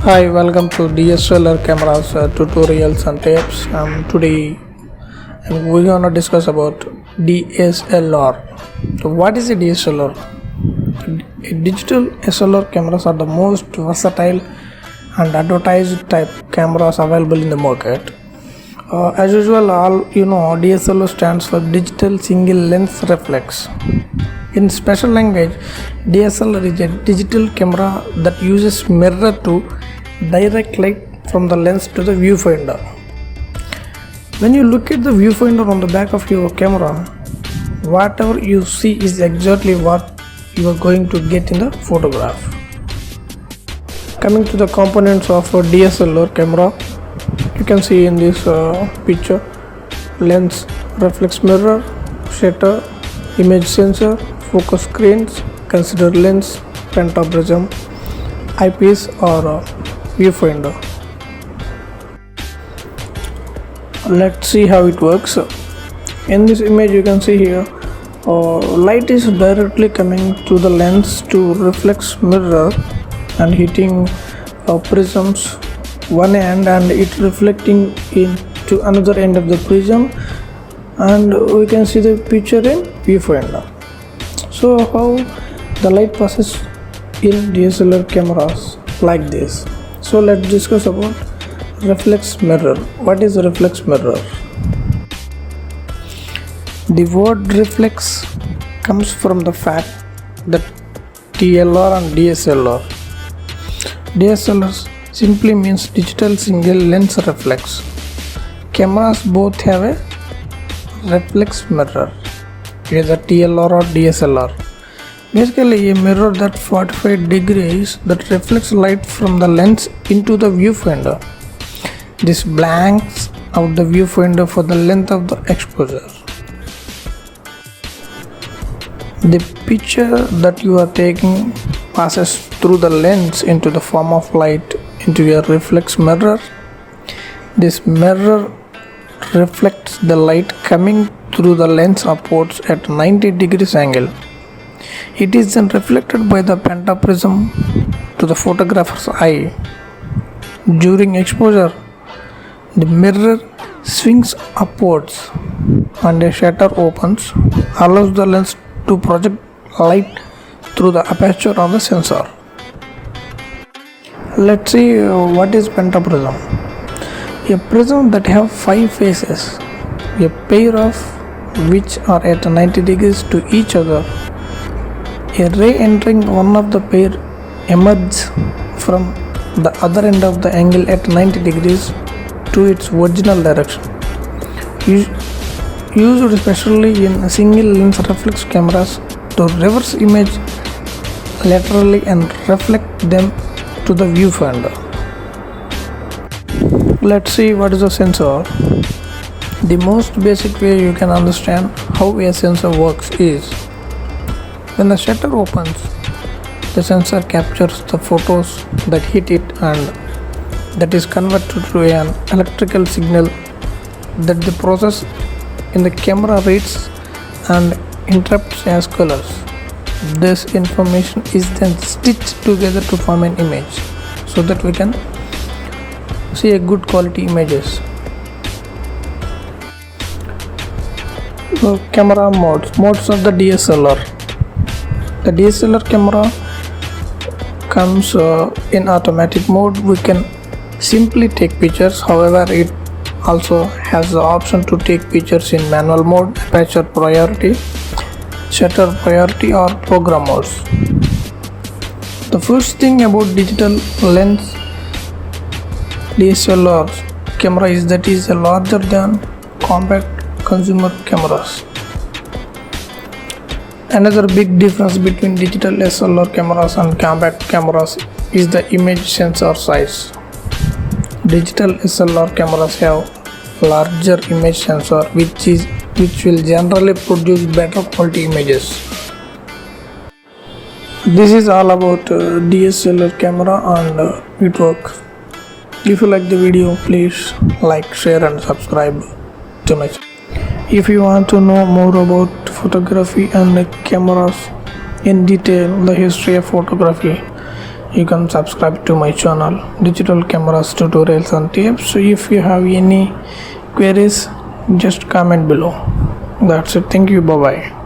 Hi, welcome to Dslr cameras tutorials and tips. Today we're gonna discuss about DSLR. So what is a DSLR? Digital SLR cameras are the most versatile and advertised type cameras available in the market. As usual, DSLR stands for Digital Single Lens Reflex. In special language, DSLR is a digital camera that uses mirror to direct light from the lens to the viewfinder. When you look at the viewfinder on the back of your camera, whatever you see is exactly what you are going to get in the photograph. Coming to the components of a DSLR camera, you can see in this picture: lens, reflex mirror, shutter, image sensor, focus screens, consider lens, pentaprism, eyepiece or viewfinder. Let's see how it works. In this image you can see here light is directly coming to the lens to reflex mirror and hitting prisms one end, and it reflecting into another end of the prism, and we can see the picture in viewfinder. So how the light passes in DSLR cameras like this. So let's discuss about reflex mirror. What is a reflex mirror? The word reflex comes from the fact that TLR and DSLR. DSLR simply means digital single lens reflex. Cameras both have a reflex mirror, either TLR or DSLR. Basically a mirror that 45 degrees that reflects light from the lens into the viewfinder. This blanks out the viewfinder for the length of the exposure. The picture that you are taking passes through the lens into the form of light into a reflex mirror. This mirror reflects the light coming through the lens upwards at 90 degrees angle. It is then reflected by the pentaprism to the photographer's eye. During exposure, the mirror swings upwards and a shutter opens, allows the lens to project light through the aperture of the sensor. Let's see what is pentaprism. A prism that have 5 faces, a pair of which are at 90 degrees to each other. A ray entering one of the pair emerges from the other end of the angle at 90 degrees to its original direction. Used especially in single lens reflex cameras to reverse image laterally and reflect them to the viewfinder. Let's see what is a sensor. The most basic way you can understand how a sensor works is when the shutter opens, the sensor captures the photos that hit it, and that is converted to an electrical signal that the process in the camera reads and interprets as colors. This information is then stitched together to form an image so that we can see a good quality images. So, camera modes of the DSLR. The DSLR camera comes in automatic mode. We can simply take pictures. However, it also has the option to take pictures in manual mode, aperture priority, shutter priority or program modes. The first thing about digital lens DSLR camera is that it is larger than compact consumer cameras. Another big difference between digital SLR cameras and compact cameras is the image sensor size. Digital SLR cameras have larger image sensor which will generally produce better quality images. This is all about DSLR camera and it works. If you like the video, please like, share and subscribe to my channel. If you want to know more about photography and cameras in detail, the history of photography, you can subscribe to my channel, digital cameras, tutorials and tips. So if you have any queries, just comment below. That's it. Thank you. Bye bye.